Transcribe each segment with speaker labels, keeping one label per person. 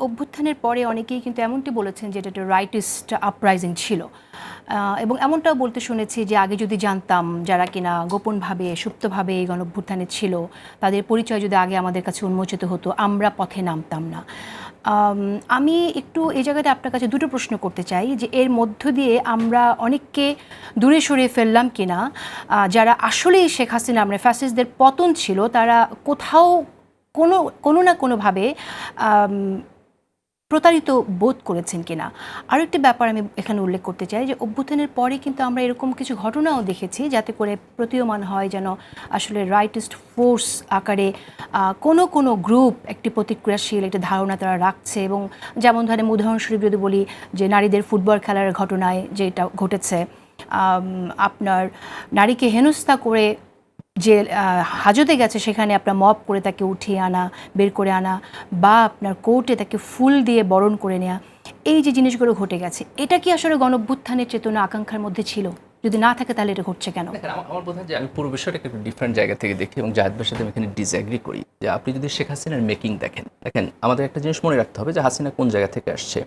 Speaker 1: অভ্যুত্থানের পরে অনেকেই কিন্তু এমনটি বলেছেন যে এটা একটা রাইটিস্ট আপরাইজিং ছিল, এবং এমনটাও বলতে শুনেছি যে আগে যদি জানতাম যারা কিনা গোপনভাবে সুপ্তভাবে এই গণঅভ্যুত্থানে ছিল, তাদের পরিচয় যদি আগে আমাদের কাছে উন্মোচিত হতো, আমরা পথে নামতাম না। আমি একটু এই জায়গাতে আপনার কাছে দুটো প্রশ্ন করতে চাই যে এর মধ্য দিয়ে আমরা অনেককে দূরে সরিয়ে ফেললাম কিনা, যারা আসলেই শেখ হাসিনা মানে ফ্যাসিস্টদের পতন ছিল, তারা কোথাও কোনো না কোনোভাবে প্রতারিত বোধ করেছেন কিনা। আরও একটি ব্যাপার আমি এখানে উল্লেখ করতে চাই যে অভ্যুত্থানের পরে কিন্তু আমরা এরকম কিছু ঘটনাও দেখেছি যাতে করে প্রতীয়মান হয় যেন আসলে রাইটিস্ট ফোর্স আকারে কোনো গ্রুপ একটি প্রতিক্রিয়াশীল একটি ধারণা তারা রাখছে, এবং যেমন ধরেন উদাহরণস্বরূপ যদি বলি যে নারীদের ফুটবল খেলার ঘটনায় যেটা ঘটেছে, আপনার নারীকে হেনস্থা করে যে হাজতে গেছে সেখানে আপনার মব করে তাকে উঠিয়ে আনা, বের করে আনা, বা আপনার কোর্টে তাকে ফুল দিয়ে বরণ করে নেওয়া, এই যে জিনিসগুলো ঘটে গেছে, এটা কি আসলে গণঅভ্যুত্থানের চেতনা আকাঙ্ক্ষার মধ্যে ছিল? যদি না থাকে তাহলে এটা ঘটছে কেন?
Speaker 2: আমার বোধ হয় যে আমি পুরো বিষয়টাকে একটু ডিফারেন্ট জায়গা থেকে দেখি এবং জাহেদ ভাইয়ের সাথে আমি এখানে ডিসএগ্রি করি। যে আপনি যদি শেখ হাসিনার মেকিং দেখেন আমাদের একটা জিনিস মনে রাখতে হবে যে হাসিনা কোন জায়গা থেকে আসছে।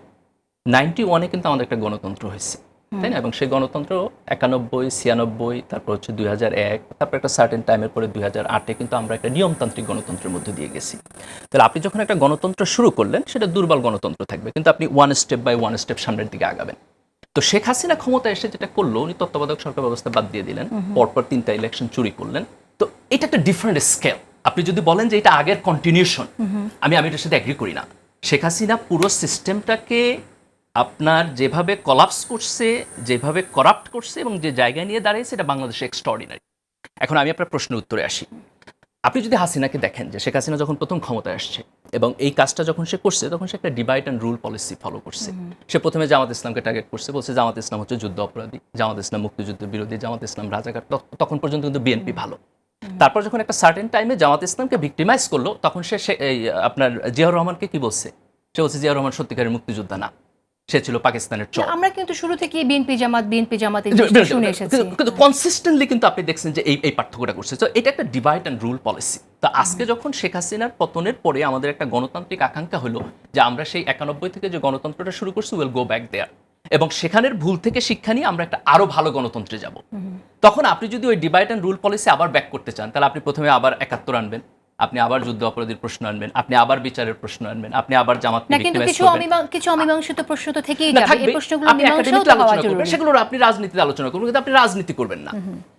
Speaker 2: 91-এ কিন্তু আমাদের একটা গণতন্ত্র হয়েছে, তাই না? এবং সেই গণতন্ত্র 91, 96, তারপর হচ্ছে 2001, তারপর একটা সার্টেন টাইমের পরে 2008-এ কিন্তু আমরা একটা নিয়মতান্ত্রিক গণতন্ত্রের মধ্যে দিয়ে গেছি। তাহলে আপনি যখন একটা গণতন্ত্র শুরু করলেন সেটা দুর্বল গণতন্ত্র থাকবে, কিন্তু আপনি one step by one step সামনের দিকে আগাবেন। তো শেখ হাসিনা ক্ষমতা এসে যেটা করলো, উনি তত্ত্বাবধায়ক সরকার ব্যবস্থা বাদ দিয়ে দিলেন, পরপর 3টা ইলেকশন চুরি করলেন। তো এটা একটা ডিফারেন্ট স্কেল। আপনি যদি বলেন যে এটা আগের কন্টিনিউশন, আমি এটার সাথে এগ্রি করি না। শেখ হাসিনা পুরো সিস্টেমটাকে আপনার যেভাবে কলাপস করছে, যেভাবে করাপ্ট করছে এবং যে জায়গায় নিয়ে দাঁড়িয়েছে, এটা বাংলাদেশে এক্সট্রাঅর্ডিনারি। এখন আমি আপনার প্রশ্নের উত্তরে আসি। আপনি যদি হাসিনাকে দেখেন যে শেখ হাসিনা যখন প্রথম ক্ষমতায় আসছে এবং এই কাজটা যখন সে করছে, তখন সে একটা divide and rule policy follow করছে। সে প্রথমে জামাত ইসলামকে টার্গেট করছে, বলছে জামাত ইসলাম হচ্ছে যুদ্ধ অপরাধী, জামাত ইসলাম মুক্তিযুদ্ধ বিরোধী, জামাত ইসলাম রাজাকার। তখন পর্যন্ত কিন্তু বিএনপি ভালো। তারপর যখন একটা সার্টেন টাইমে জামাত ইসলামকে ভিক্টিমাইজ করলো, তখন সে আপনার জিয়াউর রহমানকে কি বলছে? সে বলছে জিয়াউর রহমান সত্যিকারের মুক্তিযোদ্ধা না, সে ছিল পাকিস্তানের চর।
Speaker 1: আমরা কিন্তু শুরু থেকে বিএনপি জামাত শুনে এসেছি,
Speaker 2: কিন্তু কনসিস্টেন্টলি কিন্তু আপনি দেখছেন যে এই পার্থক্যটা করছে। তো এটা একটা ডিভাইড অ্যান্ড রুল পলিসি। তো আজকে যখন শেখ হাসিনার পতনের পরে আমাদের একটা গণতান্ত্রিক আকাঙ্ক্ষা হলো যে আমরা সেই 91 থেকে যে গণতন্ত্রটা শুরু করছি, উইল গো ব্যাক দেয়ার, এবং সেখানের ভুল থেকে শিক্ষা নিয়ে আমরা একটা আরো ভালো গণতন্ত্রে যাব। তখন আপনি যদি ওই ডিভাইড অ্যান্ড রুল পলিসি আবার ব্যাক করতে চান, তাহলে আপনি প্রথমে আবার 71 আনবেন, আপনি আবার যুদ্ধ অপরাধীর প্রশ্ন আনবেন, আপনি আবার বিচারের প্রশ্ন আনবেন, আপনি আবার জামাতকে ভিক্টিমাইজ করবেন।
Speaker 1: কিছু অমীমাংসিত প্রশ্ন তো থেকেই যাবে, এই প্রশ্নগুলো মীমাংসাও হওয়া জরুরি।
Speaker 2: সেগুলো আপনি রাজনীতিতে আলোচনা করবেন, কিন্তু আপনি রাজনীতি করবেন না।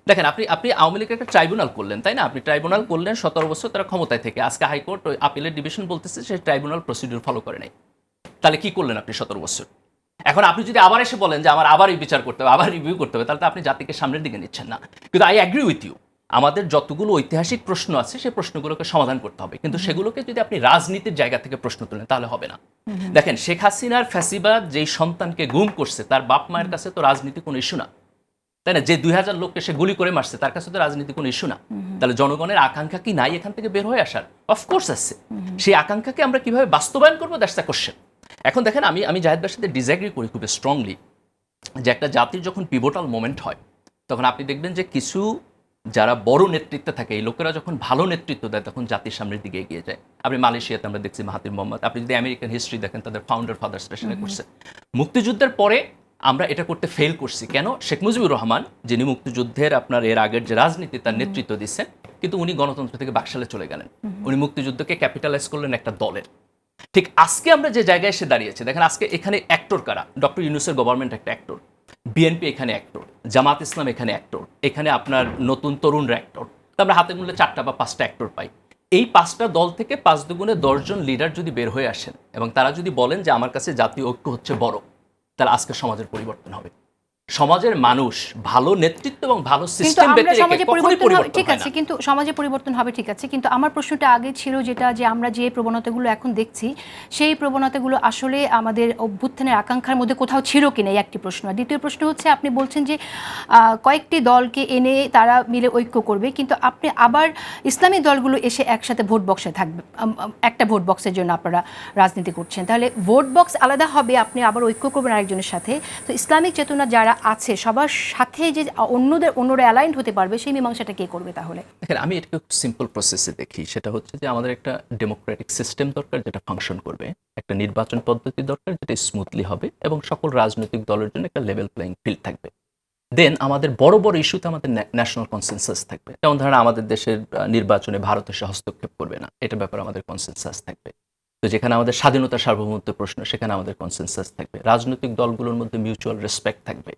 Speaker 2: দেখেন, আপনি আওয়ামী লীগের একটা ট্রাইব্যুনাল করলেন, তাই না? আপনি ট্রাইব্যুনাল করলেন 17 বছর তারা ক্ষমতায় থেকে। আজকে হাইকোর্ট আপিলের ডিভিশন বলতেছে সেই ট্রাইব্যুনাল প্রসিডিউর ফলো করে নাই। তাহলে কি করলেন আপনি 17 বছর? এখন আপনি যদি আবার এসে বলেন যে আমার আবার এই বিচার করতে হবে, আবার রিভিউ করতে হবে, তাহলে তো আপনি জাতিকে সামনের দিকে নিচ্ছেন না। কিন্তু আই অ্যাগ্রি উইথ ইউ, আমাদের যতগুলো ঐতিহাসিক প্রশ্ন আছে সেই প্রশ্নগুলোকে সমাধান করতে হবে, কিন্তু সেগুলোকে যদি আপনি রাজনীতির জায়গা থেকে প্রশ্ন তোলেন তাহলে হবে না। দেখেন, শেখ হাসিনার ফ্যাসিবাদ যেই সন্তানকে গুম করছে, তার বাপ মায়ের কাছে তো রাজনীতি কোনো ইস্যু না, তাই না? যে 2000 লোককে সে গুলি করে মারছে, তার কাছে তো রাজনীতি কোনো ইস্যু না। তাহলে জনগণের আকাঙ্ক্ষা কি নাই এখান থেকে বের হয়ে আসার? অফকোর্স আছে। সেই আকাঙ্ক্ষাকে আমরা কিভাবে বাস্তবায়ন করবো, দ্যাটস দ্য কোশ্চেন। এখন দেখেন, আমি জাহেদ ভাইয়ের সাথে ডিসএগ্রি করি খুব স্ট্রংলি যে একটা জাতির যখন পিভটাল মোমেন্ট হয়, তখন আপনি দেখবেন যে কিছু যারা বড় নেতৃত্বে থাকে, এই লোকেরা যখন ভালো নেতৃত্ব দেয়, তখন জাতির সামনের দিকে এগিয়ে যায়। আপনি মালয়েশিয়াতে আমরা দেখছি মাহাতির মোহাম্মদ, আপনি যদি আমেরিকান হিস্ট্রি দেখেন, তাদের ফাউন্ডার ফাদার স্পেশালি করছে। মুক্তিযুদ্ধের পরে আমরা এটা করতে ফেল করছি কেন? শেখ মুজিবুর রহমান, যিনি মুক্তিযুদ্ধের আপনার এর আগের যে রাজনীতি তার নেতৃত্ব দিচ্ছেন, কিন্তু উনি গণতন্ত্র থেকে বাকশালে চলে গেলেন। উনি মুক্তিযুদ্ধকে ক্যাপিটালাইজ করলেন একটা দলের। ঠিক আজকে আমরা যে জায়গায় এসে দাঁড়িয়েছি, দেখেন আজকে এখানে অ্যাক্টর কারা? ডক্টর ইউনূসের গভর্নমেন্ট একটা অ্যাক্টর, বিএনপি এখানে অ্যাক্টর, জামাত ইসলাম এখানে অ্যাক্টর, এখানে আপনার নতুন তরুণরা অ্যাক্টর। তো আমরা হাতে গুনলে 4টা বা 5টা অ্যাক্টর পাই। এই 5টা দল থেকে 5 দুগুণে 10 জন লিডার যদি বের হয়ে আসেন এবং তারা যদি বলেন যে আমার কাছে জাতীয় ঐক্য হচ্ছে বড়, তাহলে আজকে সমাজের পরিবর্তন হবে। সমাজের মানুষ ভালো নেতৃত্ব এবং ভালো সিস্টেম পেতে রেখে কখনোই পরিবর্তন হয় না।
Speaker 1: ঠিক আছে, কিন্তু সমাজে পরিবর্তন হবে, ঠিক আছে, কিন্তু আমার প্রশ্নটা আগে ছিল যেটা যে আমরা যে প্রবণতাগুলো এখন দেখছি, সেই প্রবণতাগুলো আসলে আমাদের অভ্যুত্থানের আকাঙ্ক্ষার মধ্যে কোথাও ছিল কিনা, এই একটি প্রশ্ন। আর দ্বিতীয় প্রশ্ন হচ্ছে, আপনি বলছেন যে কয়েকটি দলকে এনে তারা মিলে ঐক্য করবে, কিন্তু আপনি আবার ইসলামী দলগুলো এসে একসাথে ভোট বক্সে থাকবে, একটা ভোট বক্সের জন্য আপনারা রাজনীতি করছেন। তাহলে ভোট বক্স আলাদা হবে, আপনি আবার ঐক্য করবেন আরেকজনের সাথে। তো ইসলামিক চেতনা যারা আছে সবার সাথে যে অন্যরা অ্যালাইন্ড হতে পারবে, সেই মীমাংসাটা কে করবে তাহলে?
Speaker 2: দেখেন, আমি এটাকে খুব সিম্পল প্রসেসে দেখি। সেটা হচ্ছে যে আমাদের একটা ডেমোক্রেটিক সিস্টেম দরকার যেটা ফাংশন করবে, একটা নির্বাচন পদ্ধতি দরকার যেটা স্মুথলি হবে এবং সকল রাজনৈতিক দলের জন্য একটা লেভেল প্লেইং ফিল্ড থাকবে। দেন আমাদের বড় বড় ইস্যুতে আমাদের ন্যাশনাল কনসেনসাস থাকবে। যেমন ধরেন আমাদের দেশের নির্বাচনে ভারত এসে হস্তক্ষেপ করবে না, এটার ব্যাপারে আমাদের কনসেনসাস থাকবে। তো যেখানে আমাদের স্বাধীনতা সার্বভৌমত্ব প্রশ্ন, সেখানে আমাদের কনসেনসাস থাকবে। রাজনৈতিক দলগুলোর মধ্যে মিউচুয়াল রেসপেক্ট থাকবে।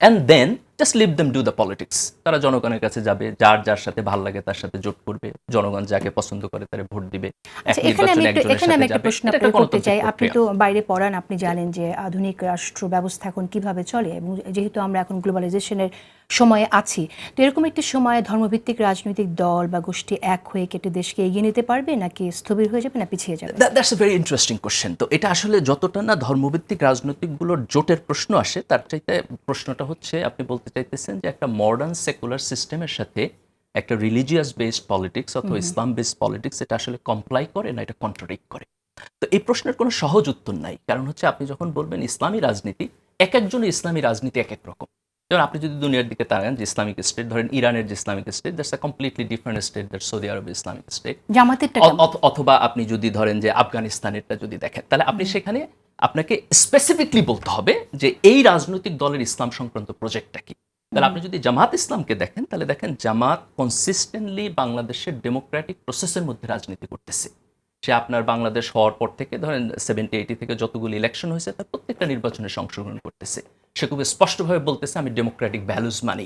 Speaker 2: And then just leave them do the politics. তারা জনগণের কাছে যাবে, যার যার সাথে ভালো লাগে তার সাথে জোট করবে, জনগণ যাকে পছন্দ করে তারা ভোট দিবে।
Speaker 1: আচ্ছা, এখানে আমি একটা প্রশ্ন আপনাকে করতে চাই। আপনি তো বাইরে পড়ান, আপনি জানেন যে আধুনিক রাষ্ট্র ব্যবস্থা এখন কিভাবে চলে, এবং যেহেতু আমরা এখন গ্লোবালাইজেশনের সময়ে আছি, তো এরকম একটি সময়ে ধর্মভিত্তিক রাজনৈতিক দল বা গোষ্ঠী এক হয়ে কেটে দেশকে এগিয়ে নিতে পারবে, নাকি স্থবির হয়ে যাবে, না পিছিয়ে যাবে?
Speaker 2: That's a very interesting question. তো এটা আসলে যতটা না ধর্মভিত্তিক রাজনৈতিকগুলোর জোটের প্রশ্ন আসে, তার চাইতে প্রশ্নটা হচ্ছে আপনি বলতে চাইতেছেন যে একটা মডার্ন সেকুলার সিস্টেমের সাথে একটা রিলিজিয়াস বেসড পলিটিক্স অথবা ইসলাম বেসড পলিটিক্স এটা আসলে কমপ্লাই করে না এটা কন্ট্রাডিক্ট করে। তো এই প্রশ্নের কোনো সহজ উত্তর নাই, কারণ হচ্ছে আপনি যখন বলবেন ইসলামী রাজনীতি, এক একজনের ইসলামী রাজনীতি এক এক রকম। যেমন আপনি যদি দুনিয়ার দিকে তাকান যে ইসলামিক স্টেট, ধরেন ইরানের যে Islamic state, that's a completely different state that Saudi Arab Islamic state.
Speaker 1: জামাতেরটা
Speaker 2: অথবা আপনি যদি ধরেন যে আফগানিস্তানেরটা যদি দেখেন, তাহলে আপনি সেখানে আপনাকে স্পেসিফিকলি বলতে হবে যে এই রাজনৈতিক দলের ইসলাম সংক্রান্ত প্রজেক্টটা কি। তাহলে আপনি যদি জামাত ইসলামকে দেখেন, তাহলে দেখেন জামাত কনসিস্টেন্টলি বাংলাদেশের ডেমোক্রেটিক প্রসেসের মধ্যে রাজনীতি করতেছে। সে আপনার বাংলাদেশ হওয়ার পর থেকে ধরেন 70-80 থেকে যতগুলো ইলেকশন হয়েছে তার প্রত্যেকটা নির্বাচনে অংশগ্রহণ করতেছে। সে খুব স্পষ্টভাবে বলতেছে আমি ডেমোক্রেটিক ভ্যালুজ মানি,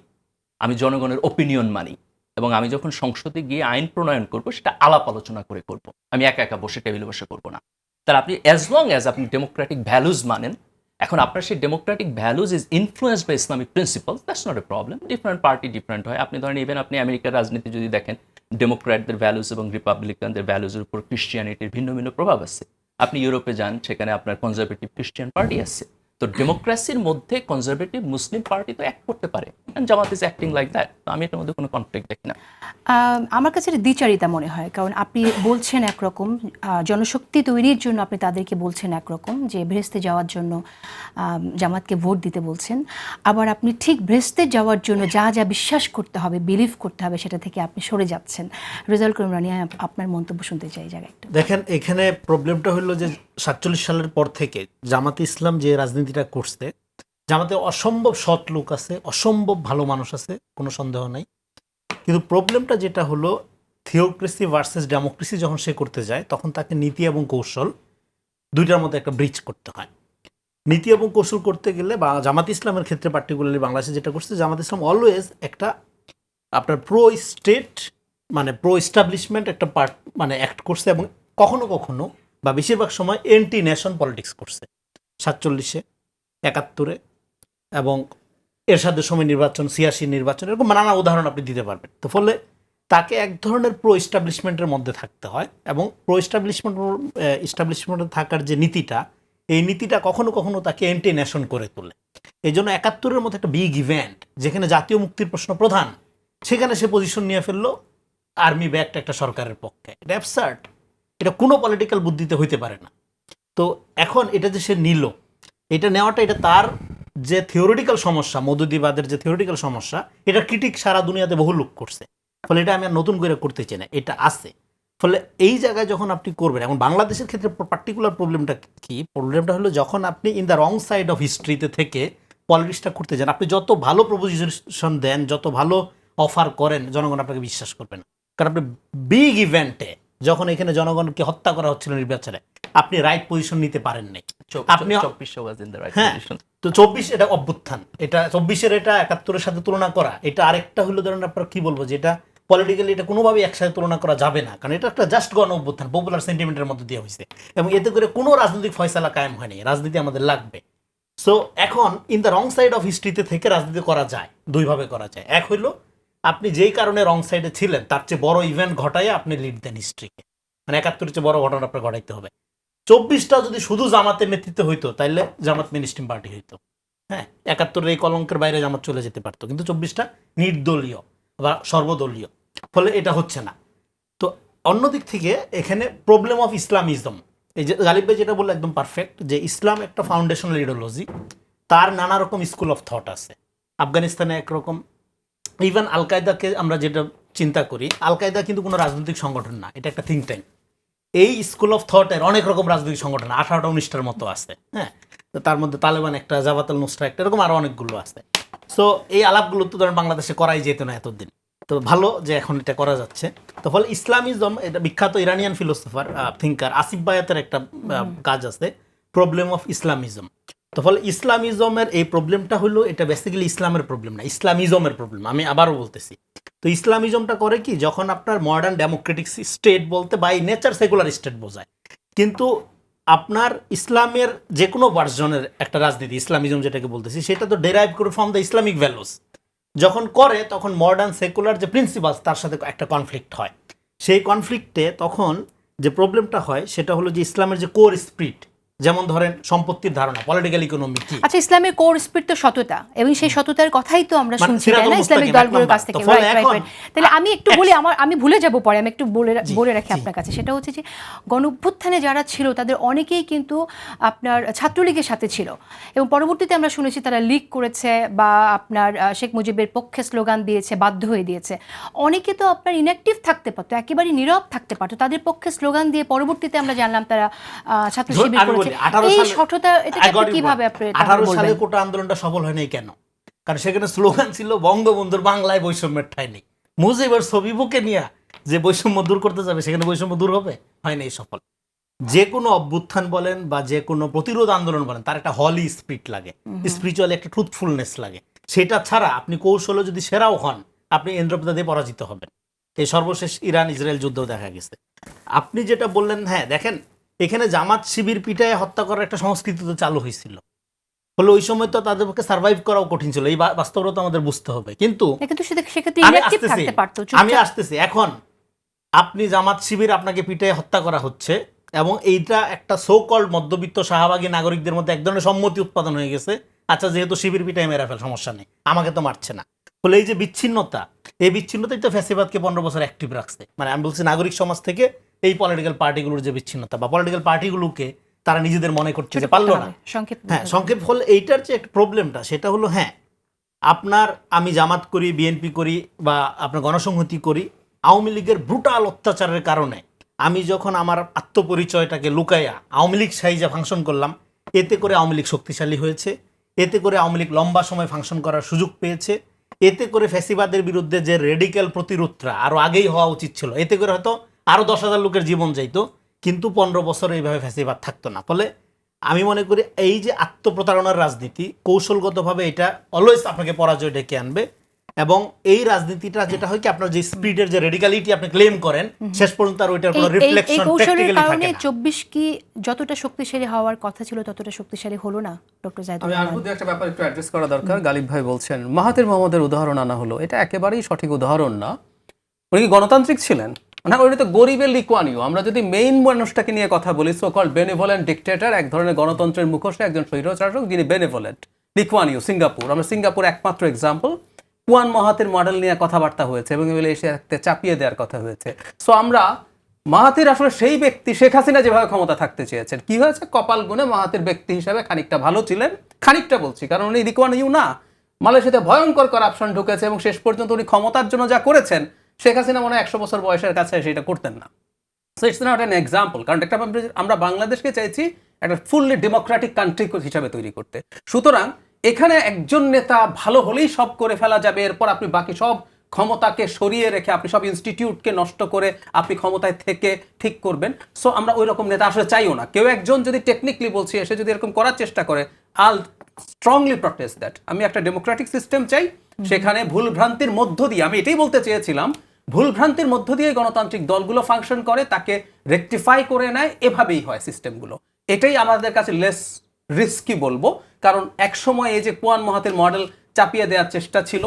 Speaker 2: আমি জনগণের ওপিনিয়ন মানি, এবং আমি যখন সংসদে গিয়ে আইন প্রণয়ন করব সেটা আলাপ আলোচনা করে করব, আমি একা একা বসে টেবিলে বসে করব না। তাহলে আপনি অ্যাজ লং অ্যাজ আপনি ডেমোক্রেটিক ভ্যালুজ মানেন, এখন আপনার সেই democratic values is influenced by Islamic principle, that's not a problem. Different party different হয়। আপনি ধরেন ইভেন আপনি আমেরিকার রাজনীতি যদি দেখেন, ডেমোক্র্যাটদের ভ্যালুজ এবং রিপাবলিকানদের ভ্যালুজের উপর ক্রিশ্চিয়ানিটির ভিন্ন ভিন্ন প্রভাব আছে। আপনি ইউরোপে যান, সেখানে আপনার কনজারভেটিভ খ্রিস্টান পার্টি আছে। তো ডেমোক্রেসির মধ্যে কনজারভেটিভ মুসলিম পার্টি তো অ্যাক্ট করতে পারে, জামাত ইজ অ্যাক্টিং লাইক দ্যাট। তো আমি এটার মধ্যে কোনো কনফ্লিক্ট দেখি না।
Speaker 1: আমার কাছে এটা দ্বিচারিতা মনে হয়, কারণ আপনি বলছেন একরকম, জনশক্তি তৈরির জন্য আপনি তাদেরকে বলছেন একরকম, যে ভেস্তে যাওয়ার জন্য জামাতকে ভোট দিতে বলছেন, আবার আপনি ঠিক ভেস্তে যাওয়ার জন্য যা যা বিশ্বাস করতে হবে, বিলিভ করতে হবে, সেটা থেকে আপনি সরে যাচ্ছেন। রেজাল্ট করিম রানী, আপনার মন্তব্য শুনতে চাই জায়গায় একটু।
Speaker 3: দেখেন, এখানে প্রবলেমটা হলো যে 47 সালের পর থেকে জামাতে ইসলাম যে রাজনীতিটা করছে, জামাতে অসম্ভব সৎ লোক আছে, অসম্ভব ভালো মানুষ আছে, কোনো সন্দেহ নাই। কিন্তু প্রবলেমটা যেটা হলো, থিওক্রেসি ভার্সেস ডেমোক্রেসি যখন সে করতে যায়, তখন তাকে নীতি এবং কৌশল দুইটার মধ্যে একটা ব্রিজ করতে হয়। নীতি এবং কৌশল করতে গেলে, বা জামাত ইসলামের ক্ষেত্রে পার্টিকুলারলি বাংলাদেশে যেটা করছে, জামাত ইসলাম অলওয়েজ একটা আপনার প্রো স্টেট মানে প্রো এস্টাবলিশমেন্ট একটা পার্ট মানে অ্যাক্ট করছে, এবং কখনো কখনো বা বেশিরভাগ সময় এন্টি নেশন পলিটিক্স করছে। 47-এ, 71-এ এবং এরশাদের সময় নির্বাচন, 86 নির্বাচন, এরকম নানা উদাহরণ আপনি দিতে পারবেন। তো ফলে তাকে এক ধরনের প্রো এস্টাবলিশমেন্টের মধ্যে থাকতে হয়, এবং প্রো এস্টাবলিশমেন্টে থাকার যে নীতিটা, এই নীতিটা কখনো কখনো তাকে এন্টি নেশন করে তোলে। এই জন্য 71-এর মতো একটা বিগ ইভেন্ট, যেখানে জাতীয় মুক্তির প্রশ্ন প্রধান, সেখানে সে পজিশন নিয়ে ফেললো আর্মি ব্যাকড একটা সরকারের পক্ষে। এটা অ্যাবসার্ড, এটা কোনো পলিটিক্যাল বুদ্ধিতে হইতে পারে না। তো এখন এটা যে সে নিল, এটা নেওয়াটা, এটা তার যে থিওরিটিক্যাল সমস্যা, মৌদুদিবাদের যে থিওরিটিক্যাল সমস্যা, এটা ক্রিটিক সারা দুনিয়াতে বহু লোক করছে। ফলে এটা আমি আর নতুন করে করতে চাই না, এটা আছে। ফলে এই জায়গায় যখন আপনি করবেন, এখন বাংলাদেশের ক্ষেত্রে পার্টিকুলার প্রবলেমটা কি? প্রবলেমটা হলো যখন আপনি in the wrong side of হিস্ট্রিতে থেকে পলিটিক্সটা করতে যান, আপনি যত ভালো প্রপোজিশন দেন, যত ভালো অফার করেন, জনগণ আপনাকে বিশ্বাস করবে না। কারণ আপনি বিগ ইভেন্টে, যখন এখানে জনগণকে হত্যা করা হচ্ছিল নির্বাচনে, আপনি রাইট পজিশন নিতে পারেন নাই। আপনি হ্যাঁ, তো 24 এটা অভ্যুত্থান, এটা 24-এর এটা 71-এর সাথে তুলনা করা, এটা আরেকটা হলো ধরেন আপনার কি বলবো, যে এটা পলিটিক্যালি এটা কোনোভাবেই একসাথে তুলনা করা যাবে না, কারণ এটা একটা জাস্ট গণ অভ্যুত্থান, পপুলার সেন্টিমেন্টের মধ্যে দেওয়া হয়েছে, এবং এতে করে কোনো রাজনৈতিক ফয়সালা কায়েম হয়নি। রাজনীতি আমাদের লাগবে। সো এখন in the wrong side of হিস্ট্রিতে থেকে রাজনীতি করা যায়, দুইভাবে করা যায়। এক হইলো আপনি যেই কারণে রং সাইডে ছিলেন তার চেয়ে বড় ইভেন্ট ঘটায় আপনি লিড দেন হিস্ট্রিকে, মানে 71-এর চেয়ে বড় ঘটনা আপনার ঘটাইতে হবে। 24টা যদি শুধু জামাতের নেতৃত্বে হইতো, তাইলে জামাত মেইনস্ট্রিম পার্টি হইতো। হ্যাঁ, 71-এর এই কলঙ্কের বাইরে জামাত চলে যেতে পারতো, কিন্তু 24টা নির্দলীয় বা সর্বদলীয়, ফলে এটা হচ্ছে না। তো অন্যদিক থেকে এখানে প্রবলেম অফ ইসলামিজম, এই যে গালিব ভাই যেটা বললো একদম পারফেক্ট, যে ইসলাম একটা ফাউন্ডেশনাল ইডিওলজি, তার নানা রকম স্কুল অফ থট আছে। আফগানিস্তানে একরকম, ইভেন আল কায়দাকে আমরা যেটা চিন্তা করি, আল কায়দা কিন্তু কোনো রাজনৈতিক সংগঠন না, এটা একটা থিঙ্ক ট্যাঙ্ক। এই স্কুল অফ থটের অনেক রকম রাজনৈতিক সংগঠন 18-19টার মতো আছে, হ্যাঁ, তো তার মধ্যে তালেবান একটা, জামাত আল নুসরা একটা, এরকম আরো অনেকগুলো আছে। সো এই আলাপগুলো তো ধরেন বাংলাদেশে করাই যেত না এতদিন, তো ভালো যে এখন এটা করা যাচ্ছে। তো ফলে ইসলামিজম, এটা বিখ্যাত ইরানিয়ান ফিলোসফার থিঙ্কার আসিফ বায়াতের একটা কাজ আছে, প্রবলেম অফ ইসলামিজম। তো ফলে ইসলামিজমের এই প্রবলেমটা হলো, এটা বেসিক্যালি ইসলামের প্রবলেম না, ইসলামিজমের প্রবলেম। আমি আবারও বলতেছি, তো ইসলামিজমটা করে কি, যখন আপনার মডার্ন ডেমোক্রেটিক স্টেট বলতে বাই নেচার সেকুলার স্টেট বোঝায়, কিন্তু আপনার ইসলামের যে কোনো ভার্সনের একটা রাজনীতি, ইসলামিজম যেটাকে বলতেছি, সেটা তো ডেরাইভ করে ফ্রম দ্য ইসলামিক ভ্যালুস। যখন করে তখন মডার্ন সেকুলার যে প্রিন্সিপালস তার সাথে একটা কনফ্লিক্ট হয়। সেই কনফ্লিক্টে তখন যে প্রবলেমটা হয় সেটা হলো যে ইসলামের যে কোর স্পিরিট, যেমন ধরেন সম্পত্তির ধারণা, পলিটিক্যাল ইকোনমি কি।
Speaker 1: আচ্ছা, ইসলামের কোর স্পিরিট তো সততা, এবং সেই সততার কথাই তো আমরা
Speaker 3: মানে
Speaker 1: শুনছি তাই না ইসলামিক দলগুলোর কাছ থেকে। তাহলে আমি একটু বলি, আমি ভুলে যাব পরে, আমি একটু বলে রাখি আপনার কাছে, সেটা হচ্ছে যে গণ অভ্যুত্থানে যারা ছিল তাদের অনেকেই কিন্তু আপনার ছাত্রলীগের সাথে ছিল, এবং পরবর্তীতে আমরা শুনেছি তারা লিগ করেছে বা আপনার শেখ মুজিবের পক্ষে স্লোগান দিয়েছে, বাধ্য হয়ে দিয়েছে। অনেকে তো আপনার ইনঅ্যাক্টিভ থাকতে পারতো, একেবারে নীরব থাকতে পারতো, তাদের পক্ষে স্লোগান দিয়ে পরবর্তীতে আমরা জানলাম তারা ছাত্র শিবির করেছে। এই সঠতা, এটাকে আপনি কিভাবে
Speaker 3: 18 সালে কোটা আন্দোলনটা সফল হয় নাই কেন? কারণ সেখানে স্লোগান ছিল বঙ্গবন্ধুর বাংলায় বৈষম্যের ঠাঁই নেই। মুজিবের ছবি বুকে নিয়ে যে বৈষম্য দূর করতে যাবে, সেখানে বৈষম্য দূর হবে? হয় নাই সফল। যে কোনো অভ্যুত্থান বলেন বা যে কোনো প্রতিরোধ আন্দোলন বলেন, তার একটা হলি স্পিরিট লাগে, স্পিরিচুয়ালি একটা ট্রুথফুলনেস লাগে। সেটা ছাড়া আপনি কৌশলে যদি সেরাও হন, আপনি এন্দ্রপ্রতা দিয়ে পরাজিত হবেন। এই সর্বশেষ ইরান ইসরায়েল যুদ্ধও দেখা গেছে। আপনি যেটা বললেন, হ্যাঁ দেখেন, এখানে জামাত শিবির পিটায় হত্যা করার একটা সংস্কৃতি তো চালু হয়েছিল, ফলে ওই সময় তো তাদের পক্ষে সার্ভাইভ করাও কঠিন ছিল। এই বাস্তবতা আমাদের বুঝতে হবে। কিন্তু আমি আসতেছি, এখন আপনি জামাত শিবির, আপনাকে পিটায় হত্যা করা হচ্ছে, এবং এইটা একটা সো কল্ড মধ্যবিত্ত শাহবাগী নাগরিকদের মধ্যে এক ধরনের সম্মতি উৎপাদন হয়ে গেছে, আচ্ছা যেহেতু শিবির পিটায় মেরা ফেল, সমস্যা নেই, আমাকে তো মারছে না। ফলে এই যে বিচ্ছিন্নতা, এই বিচ্ছিন্নতাই তো ফ্যাসিবাদকে 15 বছর অ্যাক্টিভ রাখছে। মানে আমি বলছি নাগরিক সমাজ থেকে এই পলিটিক্যাল পার্টিগুলোর যে বিচ্ছিন্নতা, বা পলিটিক্যাল পার্টিগুলোকে তারা নিজেদের মনে করছে যে পারলো না। হ্যাঁ, সংক্ষেপ ফলে এইটার যে একটা প্রবলেমটা, সেটা হলো, হ্যাঁ আপনার, আমি জামাত করি, বিএনপি করি, বা আপনার গণসংহতি করি, আওয়ামী লীগের ব্রুটাল অত্যাচারের কারণে আমি যখন আমার আত্মপরিচয়টাকে লুকাইয়া আওয়ামী লীগ সাইজে ফাংশন করলাম, এতে করে আওয়ামী লীগ শক্তিশালী হয়েছে, এতে করে আওয়ামী লীগ লম্বা সময় ফাংশন করার সুযোগ পেয়েছে, এতে করে ফ্যাসিবাদের বিরুদ্ধে যে রেডিক্যাল প্রতিরোধটা আরো আগেই হওয়া উচিত ছিল, এতে করে হয়তো আরো 10,000 লোকের জীবন যাইতো, কিন্তু 15 বছর এইভাবে ফ্যাসিবাদ থাকতো না। ফলে আমি মনে করি এই যে আত্মপ্রতারণার রাজনীতি, কৌশলগতভাবে এটা অলওয়েজ আপনাকে পরাজয় ডেকে আনবে। এবং এই রাজনীতিটা যেটা হয় কি, আপনার যে স্পিরিটের যে রেডিক্যালিটি আপনি ক্লেম করেন, শেষ পর্যন্ত আর ওইটার কোনো রিফ্লেকশন প্র্যাকটিক্যালি থাকে না।
Speaker 1: 24 কি যতটা শক্তিশালী হওয়ার কথা ছিল ততটা শক্তিশালী হলো না? ডক্টর জাহিদুর রহমান,
Speaker 4: আমি একটা ব্যাপার একটু অ্যাড্রেস করা দরকার। গালিব ভাই বলছেন মাহাথির মোহাম্মদের উদাহরণ আনা হলো, এটা একেবারেই সঠিক উদাহরণ না। উনি কি গণতান্ত্রিক ছিলেন? না, উনি তো গরিবের লিকুয়ানিও। আমরা যদি মেইন মানুষটাকে নিয়ে কথা বলি, সো কল্ড বেনেভোলেন্ট ডিক্টেটর, এক ধরনের গণতন্ত্রের মুখোশে একজন স্বৈরশাসক যিনি বেনেভোলেন্ট, লিকুয়ানিও, সিঙ্গাপুর। আমরা সিঙ্গাপুর একমাত্র এক্সাম্পল। কুয়ান মাহাথির মডেল নিয়ে কথাবার্তা হয়েছে এবং এগুলো এসে চাপিয়ে দেওয়ার কথা হয়েছে। সো আমরা, মাহাথির আসলে সেই ব্যক্তি, শেখ হাসিনা যেভাবে ক্ষমতা থাকতে চেয়েছেন, কি হয়েছে, কপাল গুনে মাহাথির ব্যক্তি হিসাবে খানিকটা ভালো ছিলেন। খানিকটা বলছি কারণ উনি লিকুয়ানিও না, মালয়েশিয়াতে ভয়ঙ্কর করাপশন ঢুকেছে এবং শেষ পর্যন্ত উনি ক্ষমতার জন্য যা করেছেন, শেখ হাসিনা মনে হয় 100 বছর বয়সের কাছে সেটা করতেন না। So it's not an example. কারণ একটা আমরা বাংলাদেশকে চাইছি একটা ফুললি ডেমোক্রেটিক কান্ট্রি হিসাবে তৈরি করতে। সুতরাং এখানে একজন নেতা ভালো হলেই সব করে ফেলা যাবে, এরপর আপনি বাকি সব ক্ষমতাকে সরিয়ে রেখে, আপনি সব ইনস্টিটিউটকে নষ্ট করে আপনি ক্ষমতায় থেকে ঠিক করবেন। সো আমরা ওই রকম নেতা আসলে চাইও না। কেউ একজন যদি টেকনিক্যালি বলছি এসে যদি এরকম করার চেষ্টা করে, আল স্ট্রংলি প্রটেস্ট দ্যাট। আমি একটা ডেমোক্রেটিক সিস্টেম চাই, সেখানে ভুলভ্রান্তির মধ্য দিয়ে, আমি এটাই বলতে চেয়েছিলাম, ভুলভ্রান্তির মধ্য দিয়ে গণতান্ত্রিক দলগুলো ফাংশন করে, তাকে রেকটিফাই করে নেয়, এভাবেই হয় সিস্টেমগুলো। এটাই আমাদের কাছে লেস রিস্কি বলবো। কারণ একসময় এই যে কুয়ান মাহাথির মডেল চাপিয়ে দেওয়ার চেষ্টা ছিল,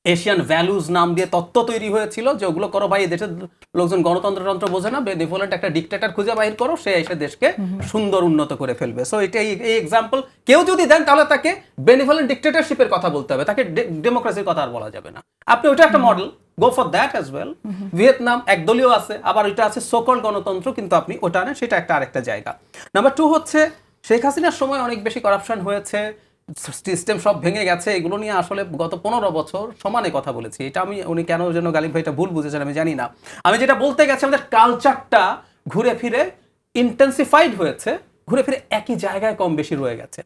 Speaker 4: এশিয়ান ভ্যালুজ নাম দিয়ে তত্ত্ব তৈরি হয়েছিল যে ওগুলো করো ভাই, দেশের লোকজন গণতন্ত্র বোঝে না, বেনেভোলেন্ট একটা ডিক্টেটর খুঁজে বাহির করো, সে এসে দেশকে সুন্দর উন্নত করে ফেলবে। সো এটাই এই এক্সাম্পল কেউ যদি দেন, তাহলে তাকে বেনেভোলেন্ট ডিক্টেটরশিপের কথা বলতে হবে, তাকে ডেমোক্রেসির কথা আর বলা যাবে না। আপনি ওইটা একটা model, go for that as well. Vietnam একদলীয় আছে, আবার ওইটা আছে সোকল গণতন্ত্র, কিন্তু আপনি ওটা নেন, সেটা একটা আরেকটা জায়গা। নাম্বার 2 হচ্ছে শেখ হাসিনার সময় অনেক বেশি করাপশন হয়েছে, সিস্টেম সব ভেঙে গেছে, এগুলো নিয়ে আসলে গত 15 বছর সমানে কথা বলেছি। এটা আমি, উনি কেন যেন গালিব ভাইটা ভুল বুঝেছেন আমি জানি না। আমি যেটা বলতে গেছি, আমাদের কালচারটা ঘুরে ফিরে ইন্টেন্সিফাইড হয়েছে, ঘুরে ফিরে একই জায়গায় কম বেশি রয়ে গেছে।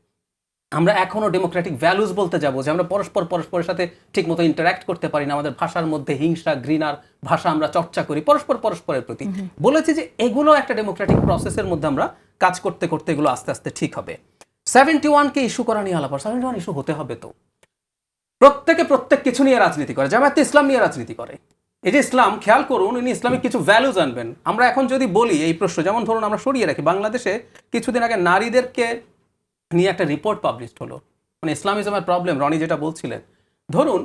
Speaker 4: আমরা এখনো ডেমোক্রেটিক ভ্যালুজ বলতে যাবো যে আমরা পরস্পরের সাথে ঠিকমতো ইন্টারাক্ট করতে পারি না, আমাদের ভাষার মধ্যে হিংসা ঘৃণার ভাষা আমরা চর্চা করি পরস্পরের প্রতি। বলেছি যে এগুলো একটা ডেমোক্রেটিক প্রসেসের মধ্যে আমরা কাজ করতে করতে এগুলো আস্তে আস্তে ঠিক হবে। 71-কে ইস্যু করা নিয়ে আলাপ, 71 ইস্যু হতে হবে তো। প্রত্যেক কিছু নিয়ে রাজনীতি করে, জামায়াত ইসলাম নিয়ে রাজনীতি করে। এই যে ইসলাম, খেয়াল করুন, উনি ইসলামিক কিছু ভ্যালুজ আনবেন। আমরা এখন যদি বলি এই প্রশ্ন, যেমন ধরুন আমরা সরিয়ে রাখি, বাংলাদেশে কিছুদিন আগে নারীদেরকে নিয়ে একটা রিপোর্ট পাবলিশড হলো, মানে ইসলামিজমের প্রবলেম, রনি যেটা বলছিলেন। ধরুন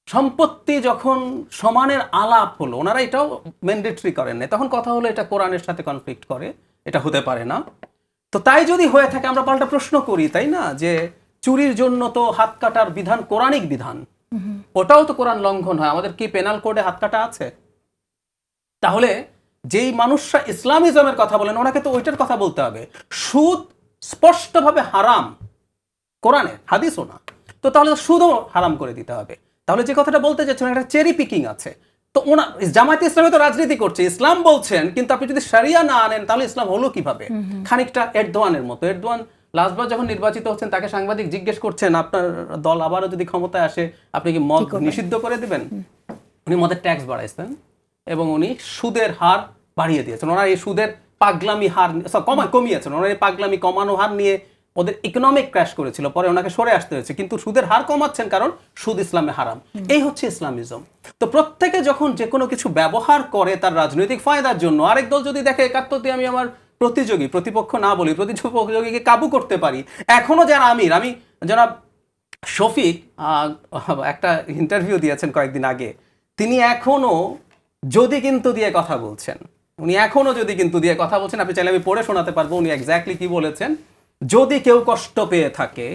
Speaker 4: সম্পত্তি যখন সমানের আলাপ হলো, ওনারা এটাও ম্যান্ডেটরি করেন না, তখন কথা হলো এটা কোরআনের সাথে কনফ্লিক্ট করে, এটা হতে পারে না। তো তাই যদি হয়ে থাকে আমরা পাল্টা প্রশ্ন করি, তাই না, যে চুরির জন্য তো হাত কাটার বিধান কোরআনিক বিধান, ওটাও তো কোরআন লঙ্ঘন হয়, আমাদের কি পেনাল কোডে হাত কাটা আছে? তাহলে যেই মানুষরা ইসলামিজমের কথা বলেন ওনাকে তো ওইটার কথা বলতে হবে। সুদ স্পষ্টভাবে হারাম কোরআনে, হাদিসও না, তো তাহলে সুদও হারাম করে দিতে হবে। তাহলে যে কথাটা বলতে চাচ্ছেন একটা চেরি পিকিং আছে। তো ওনা জামায়াতে ইসলামে তো রাজনীতি করছে, ইসলাম বলছেন, কিন্তু আপনি যদি শরিয়া না আনেন তাহলে ইসলাম হলো কিভাবে? খানিকটা এরদোয়ানের মতো। এরদোয়ান লাস্টবার যখন নির্বাচিত হচ্ছেন তাকে সাংবাদিক জিজ্ঞেস করছেন, আপনার দল আবারও যদি ক্ষমতায় আসে আপনি কি মদ নিষিদ্ধ করে দিবেন? উনি মদের ট্যাক্স বাড়াইছেন এবং উনি সুদের হার বাড়িয়ে দিয়েছেন। ওনার এই সুদের পাগলামি হার কমিয়েছেন, ওনার এই পাগলামি কমানো হার নিয়ে ওদের ইকোনমিক ক্র্যাশ করেছিল, পরে ওনাকে সরে আসতে হয়েছে, কিন্তু সুদের হার কমাচ্ছেন কারণ সুদ ইসলামে হারাম। এই হচ্ছে ইসলামিজম। তো প্রত্যেকে যখন যে কোনো কিছু ব্যবহার করে তার রাজনৈতিক ফায়দার জন্য, আরেক দল যদি দেখে 71-তে আমি আমার প্রতিপক্ষ না বলি, প্রতিযোগীকে কাবু করতে পারি। এখনো যারা আমি জনাব শফিক একটা ইন্টারভিউ দিয়েছেন কয়েকদিন আগে, তিনি এখনো যদি কিন্তু দিয়ে কথা বলছেন, আপনি চাইলে আমি পড়ে শোনাতে পারবো উনি এক্স্যাক্টলি কি বলেছেন। যদি কেউ কষ্ট পেয়ে থাকে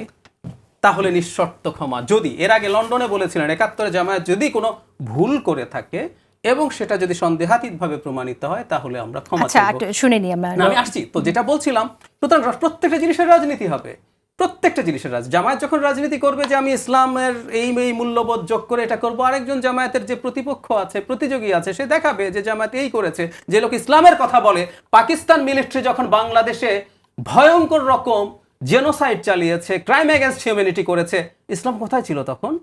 Speaker 4: তাহলে নিঃশর্ত ক্ষমা। যদি এর আগে লন্ডনে বলেছিলেন 71-এ জামায়াত যদি কোনো ভুল করে থাকে এবং সেটা যদি সন্দেহাতীতভাবে প্রমাণিত হয় তাহলে আমরা ক্ষমা চাইব।
Speaker 1: শুনে নিই আমরা,
Speaker 4: আমি আসছি তো, যেটা বলছিলাম, সুতরাং প্রত্যেকটা জিনিসের রাজনীতি হবে, প্রত্যেকটা জিনিসের জামায়াত যখন রাজনীতি করবে যে আমি ইসলামের এই মূল্যবোধ যোগ করে এটা করব, আরেকজন জামায়াতের যে প্রতিপক্ষ আছে, প্রতিযোগী আছে, সে দেখাবে যে জামায়াত এই করেছে। যে লোক ইসলামের কথা বলে, পাকিস্তান মিলিটারি যখন বাংলাদেশে ভয়ঙ্কর রকম জেনোসাইড চালিয়েছে, ক্রাইম এগেইনস্ট হিউম্যানিটি করেছে, ইসলাম কোথায় ছিল তখন?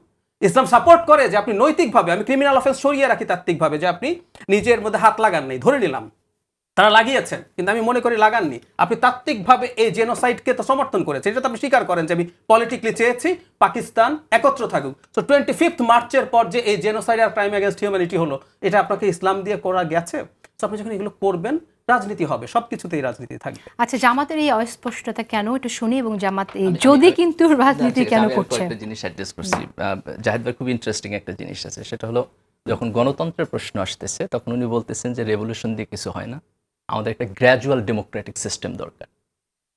Speaker 4: ইসলাম সাপোর্ট করে যে আপনি নৈতিকভাবে, আমি ক্রিমিনাল অফেন্স সরিয়ে রাখি তাত্ত্বিকভাবে, যে আপনি নিজের মধ্যে হাত লাগান নাই, ধরে নিলাম তারা লাগিয়েছেন, কিন্তু আমি মনে করি লাগাননি, আপনি তাত্ত্বিকভাবে এই জেনোসাইডকে তো সমর্থন করেছেন, এটা তো আপনি স্বীকার করেন যে আমি পলিটিক্যালি চেয়েছি পাকিস্তান একত্র থাকুক। সো 25 মার্চের পর যে এই জেনোসাইড আর ক্রাইম এগেইনস্ট হিউম্যানিটি হলো, এটা আপনাকে ইসলাম দিয়ে করা গেছে। সো আপনি যখন এগুলো করবেন রাজনীতি হবে, সবকিছুতেই রাজনীতি থাকবে।
Speaker 1: আচ্ছা, জামাতের এই অস্পষ্টতা কেন একটু শুনি, এবং জামাত যদি কিন্তু রাজনীতি কেন করছে?
Speaker 2: একটা জিনিস অ্যাড্রেস করছি, জাহিদ ভাই খুব ইন্টারেস্টিং একটা জিনিস আছে, সেটা হলো যখন গণতন্ত্রের প্রশ্ন আসতেছে তখন উনি বলতেছেন যে রেভলিউশন দিয়ে কিছু হয় না, আমাদের একটা গ্র্যাজুয়াল ডেমোক্রেটিক সিস্টেম দরকার।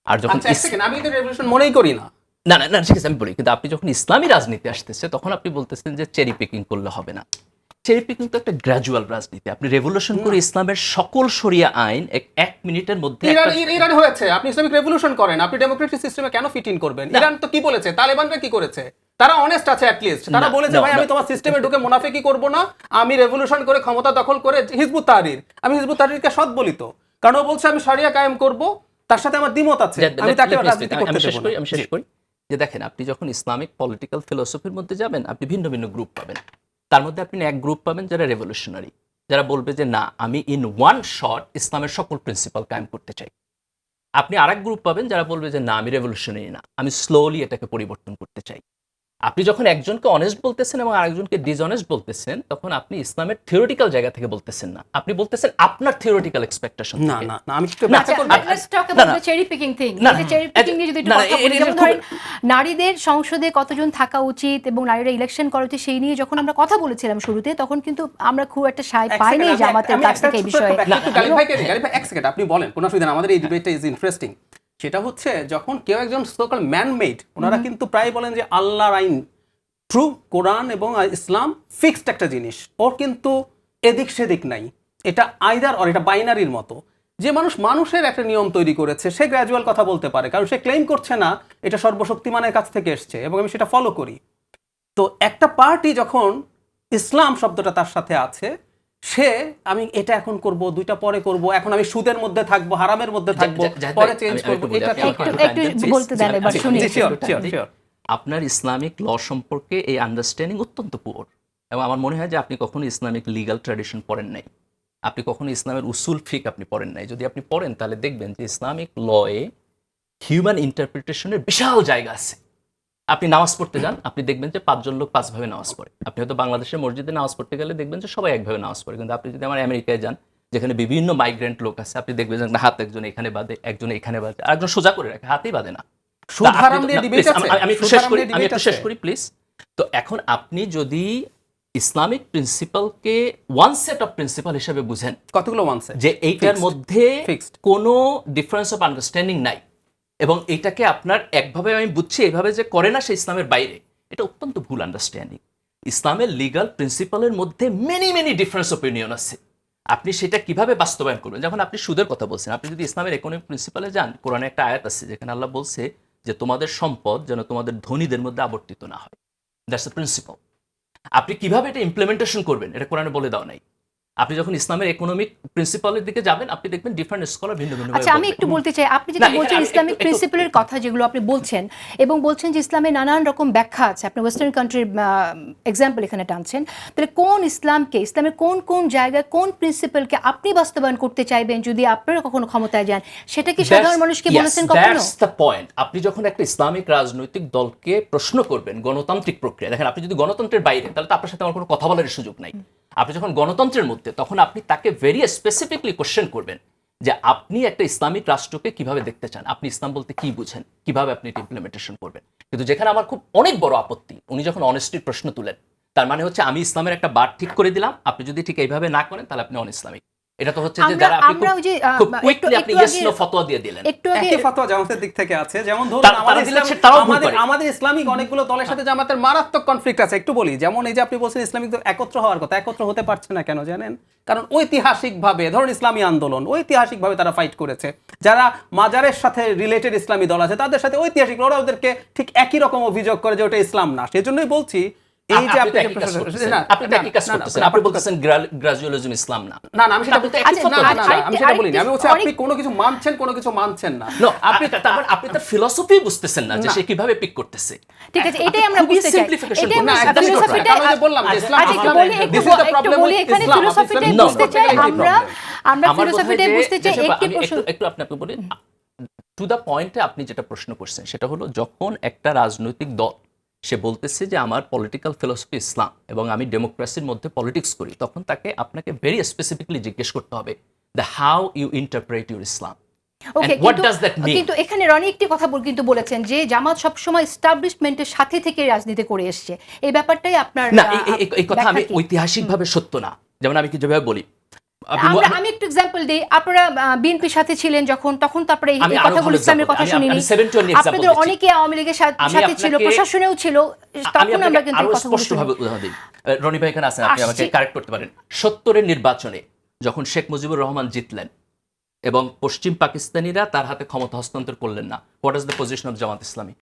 Speaker 2: আর যখন
Speaker 4: আমি তো রেভলিউশন মনেই করি না,
Speaker 2: না ঠিক আছে আমি বলি, কিন্তু আপনি যখন ইসলামী রাজনীতি আসতেছে তখন আপনি বলতেছেন যে চেরি পিকিং করলে হবে না। চেরি পিকিং তো একটা গ্র্যাজুয়াল রাজনীতি। আপনি রেভলিউশন করে ইসলামের সকল শরিয়া আইন এক মিনিটের মধ্যে
Speaker 4: ইরান হয়েছে, আপনি ইসলামিক রেভলিউশন করেন, আপনি ডেমোক্রেটিক সিস্টেমে কেন ফিট ইন করবেন? ইরান তো কি বলেছে, তালেবানরা কি করেছে, তারা অনেস্ট আছে অ্যাট লিস্ট, তারা বলেছে ভাই আমি তোমার সিস্টেমে ঢুকে মুনাফিকি করব না, আমি রেভলিউশন করে ক্ষমতা দখল করে হিজবুত তাহরির, আমি হিজবুত তাহরিরকে সৎ বলি তো, কারণ ও বলছে আমি শরিয়া কায়েম করব, তার সাথে আমার দ্বিমত আছে, আমি তাকে রাজনীতি করতে দেব না।
Speaker 2: আমি শেষ করি যে দেখেন, আপনি যখন ইসলামিক পলিটিক্যাল ফিলোসফির মধ্যে যাবেন আপনি ভিন্ন ভিন্ন গ্রুপ পাবেন। তার মধ্যে আপনি এক গ্রুপ পাবেন যারা রেভলিউশনারি, যারা বলবে যে না আমি ইন ওয়ান শট ইসলামের সকল প্রিন্সিপাল কায়েম করতে চাই। আপনি আরেক গ্রুপ পাবেন যারা বলবে যে না আমি রেভলিউশনারি না, আমি স্লোলি এটাকে পরিবর্তন করতে চাই। আপনি যখন একজনকে অনেস্ট বলতেছেন এবং আরেকজনকে ডিসঅনেস্ট বলতেছেন তখন আপনি ইসলামের থিওরিটিক্যাল জায়গা থেকে বলতেছেন না, আপনি বলতেছেন আপনার থিওরিটিক্যাল এক্সপেকটেশন।
Speaker 4: না আমি একটু ব্যাখ্যা করব।
Speaker 1: Let's talk about the cherry picking thing. এই cherry picking নিয়ে যদি একটু কথা বলি, যেমন ধরেন নারীদের সংসদে কতজন থাকা উচিত এবং নারীরা ইলেকশন করা উচিত, সেই নিয়ে যখন আমরা কথা বলেছিলাম শুরুতে, তখন কিন্তু আমরা খুব একটা সায় পাইনি জামাতের কাছ থেকে এই বিষয়ে।
Speaker 4: গালিব ভাই এক সেকেন্ড আপনি বলেন, কোনো অসুবিধা না, আমাদের এই ডিবেটটা ইজ ইন্টারেস্টিং। সেটা হচ্ছে যখন কেউ একজন সোকল ম্যান মেড, ওনারা কিন্তু প্রায় বলেন যে আল্লাহর আইন ট্রু, কোরআন এবং ইসলাম ফিক্সড একটা জিনিস, ওর কিন্তু এদিক সেদিক নাই, এটা আইদার অর, এটা বাইনারির মতো। যে মানুষের একটা নিয়ম তৈরি করেছে সে গ্র্যাজুয়াল কথা বলতে পারে, কারণ সে ক্লেম করছে না এটা সর্বশক্তিমানের কাছ থেকে এসছে এবং আমি সেটা ফলো করি। তো একটা পার্টি যখন ইসলাম শব্দটা তার সাথে আছে, সে আমি এটা এখন করব, দুইটা পরে করব, এখন আমি সুদের মধ্যে থাকবো, হারামের মধ্যে থাকবো,
Speaker 2: জাহিদ
Speaker 4: পরে
Speaker 2: ভাই,
Speaker 4: চেঞ্জ
Speaker 2: আমি
Speaker 4: করব,
Speaker 2: একটু বলি,
Speaker 4: এটা
Speaker 2: আপনি
Speaker 4: কেন
Speaker 2: আমাকে
Speaker 4: হয়?
Speaker 1: একটু বলতে দেন এবার শুনি।
Speaker 4: জি, sure, sure.
Speaker 2: আপনার ইসলামিক ল সম্পর্কে এই আন্ডারস্ট্যান্ডিং অত্যন্ত পুয়ার, এবং আমার মনে হয় যে আপনি কখনো ইসলামিক লিগ্যাল ট্র্যাডিশন পড়েন নাই, আপনি কখনো ইসলামের উসুল ফিক আপনি পড়েন নাই। যদি আপনি পড়েন তাহলে দেখবেন যে ইসলামিক লয়ে হিউম্যান ইন্টারপ্রিটেশনের বিশাল জায়গা আছে। আপনি নামাজ পড়তে যান, আপনি দেখবেন যে 5 জন লোক 5 ভাবে নামাজ পড়ে। আপনি হয়তো বাংলাদেশের মসজিদে নামাজ পড়তে গেলে দেখবেন যে সবাই একভাবে নামাজ পড়ে, কিন্তু আপনি যদি আমার আমেরিকায় যান যেখানে বিভিন্ন মাইগ্রেন্ট লোক আছে, আপনি দেখবেন যে হাত একজন এখানে বাঁধে, একজন এখানে বাঁধে, আরেকজন সোজা করে রাখে, হাতেই বাঁধে না।
Speaker 4: সুদ হারাম নিয়ে debate আছে?
Speaker 2: আমি একটু
Speaker 4: সুদ
Speaker 2: শেষ
Speaker 4: হারাম
Speaker 2: করি,
Speaker 4: নিয়ে
Speaker 2: আমি
Speaker 4: debate
Speaker 2: একটু
Speaker 4: আছে?
Speaker 2: শেষ করি প্লিজ। তো এখন আপনি যদি ইসলামিক প্রিন্সিপালকে ওয়ান সেট অফ প্রিন্সিপাল হিসেবে বুঝেন,
Speaker 4: কতগুলো মানছে
Speaker 2: যে এইটার
Speaker 4: Fixed.
Speaker 2: মধ্যে
Speaker 4: Fixed.
Speaker 2: কোনো ডিফারেন্স অফ আন্ডারস্ট্যান্ডিং নাই, এবং এইটাকে আপনার একভাবে আমি বুঝছি এইভাবে যে করে না সে ইসলামের বাইরে, এটা অত্যন্ত ভুল আন্ডারস্ট্যান্ডিং। ইসলামের লিগাল প্রিন্সিপালের মধ্যে মেনি মেনি ডিফারেন্স অপিনিয়ন আছে। আপনি সেটা কিভাবে বাস্তবায়ন করবেন? যখন আপনি সুদের কথা বলছেন, আপনি যদি ইসলামের ইকোনমিক প্রিন্সিপালে যান, কোরআনে একটা আয়াত আছে যেখানে আল্লাহ বলছে যে তোমাদের সম্পদ যেন তোমাদের ধনীদের মধ্যে আবর্তিত না হয়। That's the principal. আপনি কিভাবে এটা ইমপ্লিমেন্টেশন করবেন এটা কোরআনে বলে দেওয়া নাই। আপনি যখন ইসলামের ইকোনমিক প্রিন্সিপালের দিকে যাবেন, আপনি দেখবেন ডিফারেন্ট স্কলার ভিন্ন ভিন্ন
Speaker 1: আচ্ছা, আমি একটু বলতে চাই, আপনি যেটা
Speaker 2: না, এখানে
Speaker 1: বলছেন
Speaker 2: আমি
Speaker 1: ইসলামিক
Speaker 2: একটু-
Speaker 1: প্রিন্সিপালের কথা যেগুলো আপনি বলছেন, এবং বলছেন যে ইসলামে নানান রকম ব্যাখ্যা আছে, আপনি ওয়েস্টার্ন কান্ট্রির এক্সাম্পল এখানে টানছেন, তাহলে কোন ইসলামকে, ইসলামের কোন কোন জায়গায় কোন প্রিন্সিপালকে আপনি বাস্তবায়ন করতে চাইবেন যদি আপনারা কখনো ক্ষমতায় যান, সেটা কি সাধারণ মানুষকে বলেছেন কখনো?
Speaker 2: That's the point. আপনি যখন একটা ইসলামিক রাজনৈতিক দলকে প্রশ্ন করবেন গণতান্ত্রিক প্রক্রিয়া, দেখেন আপনি যদি গণতন্ত্রের বাইরে, তাহলে তো আপনার সাথে আমার কোনো কথা বলার সুযোগ নাই। আপনি যখন গণতন্ত্রের মধ্যে, তখন আপনি তাকে ভেরি স্পেসিফিকলি কোশ্চেন করবেন যে আপনি একটা ইসলামিক রাষ্ট্রকে কিভাবে দেখতে চান, আপনি ইসলাম বলতে কি বুঝেন, কিভাবে আপনি এটা ইমপ্লিমেন্টেশন করবেন। কিন্তু যেখানে আমার খুব অনেক বড় আপত্তি, উনি যখন অনেস্টির প্রশ্ন তুলেন, তার মানে হচ্ছে আমি ইসলামের একটা বার ঠিক করে দিলাম, আপনি যদি ঠিক এইভাবে না করেন তাহলে আপনি অন ইসলামিক। এটা তো হচ্ছে যে যারা আপনি
Speaker 1: আমরা ওই যে,
Speaker 2: খুব
Speaker 1: একটু-
Speaker 2: কুইকলি আপনি
Speaker 1: একটু
Speaker 2: ইয়েস
Speaker 1: আগে-
Speaker 2: নো ফতোয়া দিয়ে দিলেন।
Speaker 1: একটু আগে
Speaker 4: একই ফতোয়া জামাতের দিক থেকে আছে। যেমন ধরুন
Speaker 2: তারা
Speaker 4: আমাদের
Speaker 2: দিলে
Speaker 4: ইসলাম-
Speaker 2: তারাও ভুল
Speaker 4: আমাদের
Speaker 2: করে।
Speaker 4: আমাদের ইসলামিক অনেকগুলো দলের সাথে জামাতের মারাত্মক কনফ্লিক্ট আছে। একটু বলি, যেমন এই যে আপনি বলছেন ইসলামিক দল একত্র হওয়ার কথা, একত্র হতে পারছে না কেন জানেন? কারণ ঐতিহাসিকভাবে ধরুন ইসলামী আন্দোলন ঐতিহাসিকভাবে তারা ফাইট করেছে। যারা মাজারের সাথে রিলেটেড ইসলামী দল আছে তাদের সাথে ঐতিহাসিক ওরা ওদেরকে ঠিক একই রকম অভিযোগ করে যে ওটা ইসলাম না। সেজন্যই বলছি এই যে
Speaker 2: আপনি তো একই কাজ করতেছেন। আপনি তো একই কাজ করতেছেন। আপনি বলতেছেন গ্রাজুয়ালিজম ইসলাম না।
Speaker 4: না না, আমি সেটা
Speaker 2: আপনি তো
Speaker 4: বলতে
Speaker 2: একই
Speaker 1: আচ্ছা,
Speaker 2: ফতোয়া
Speaker 1: না,
Speaker 2: দিচ্ছেন।
Speaker 4: আমি সেটা বলিনি। আমি বলছি আপনি
Speaker 1: অনেক-
Speaker 4: কোনো কিছু মানছেন, কোনো কিছু মানছেন না।
Speaker 2: No, আপনি তার ফিলসফি বুঝতেছেন না যে
Speaker 4: না।
Speaker 2: সে কিভাবে পিক করতেছে।
Speaker 1: ঠিক আছে, এটাই আমরা
Speaker 2: খুবই
Speaker 1: বুঝতে চাই।
Speaker 2: simplification
Speaker 1: এটাই
Speaker 2: করবেন।
Speaker 1: আমরা
Speaker 4: না, একদমই করবেন না।
Speaker 1: ফিলোসফিটা-
Speaker 4: কারণ ওই যে বললাম যে ইসলাম-
Speaker 1: আচ্ছা, একটু
Speaker 4: ইসলাম-
Speaker 1: বলি, একটু
Speaker 4: this is the
Speaker 1: একটু
Speaker 4: problem
Speaker 1: বলি,
Speaker 4: with
Speaker 1: এখানে
Speaker 4: Islam.
Speaker 1: ফিলোসফিটাই
Speaker 4: Islam-
Speaker 1: বুঝতে
Speaker 4: No,
Speaker 1: চাই
Speaker 4: no,
Speaker 1: আমরা। আমরা
Speaker 2: আমার বোধ হয়
Speaker 1: ফিলোসফিটাই
Speaker 2: যে-
Speaker 1: বুঝতে চাই।
Speaker 2: যে
Speaker 1: একটি
Speaker 2: আমি
Speaker 1: প্রশ্ন,
Speaker 2: একটু আপনাকে বলি, টু দ্য পয়েন্টে আপনি যেটা প্রশ্ন করছেন সেটা হলো, যখন একটা রাজনৈতিক দল সে বলতেছে যে আমার পলিটিক্যাল ফিলসফি ইসলাম এবং আমি ডেমোক্রেসির মধ্যে পলিটিক্স করি, তখন আপনাকে ভেরি স্পেসিফিকলি জিজ্ঞেস করতে হবে the how you interpret your Islam.
Speaker 1: Okay,
Speaker 2: what does that mean?
Speaker 1: কিন্তু এখানে রনি একটি কথা কিন্তু বলেছেন যে জামাত সবসময় এস্টাবলিশমেন্টের সাথে থেকে রাজনীতি করে এসেছে, এই ব্যাপারটাই আপনার
Speaker 2: না, এই কথা আমি
Speaker 1: ব্যাখ্যা কি?
Speaker 2: ঐতিহাসিকভাবে সত্য না। যেমন আমি কি যেভাবে বলি,
Speaker 1: আমি একটু এক্সাম্পল দিই, আপনারা বিএনপির সাথে ছিলেন যখন, তখন তো আপনারা
Speaker 2: আমি
Speaker 1: এই
Speaker 2: আরো
Speaker 1: কথাগুলো
Speaker 2: ভালো
Speaker 1: ইসলামের
Speaker 2: example
Speaker 1: কথা
Speaker 2: দিই।
Speaker 1: শুনিনি।
Speaker 2: আমি 71 example
Speaker 1: আপনাদের
Speaker 2: দিচ্ছি।
Speaker 1: অনেকে আওয়ামী লীগের সাথে
Speaker 2: আমি
Speaker 1: ছিল,
Speaker 2: আপনাকে-
Speaker 1: প্রশাসনেও ছিল,
Speaker 2: আমি
Speaker 1: তখন আমরা
Speaker 2: আপনাকে
Speaker 1: কিন্তু
Speaker 2: আরো
Speaker 1: এই কথাগুলো
Speaker 2: স্পষ্টভাবে
Speaker 1: শুনি।
Speaker 2: উদাহরণ দিই। রনি ভাই এখানে আছেন, আপনি আমাকে
Speaker 1: আসছি।
Speaker 2: কারেক্ট করতে পারেন। 70-এর নির্বাচনে যখন শেখ মুজিবুর রহমান জিতলেন এবং পশ্চিম পাকিস্তানিরা তার হাতে ক্ষমতা হস্তান্তর করলেন না, what is the position of Jamaat Islami?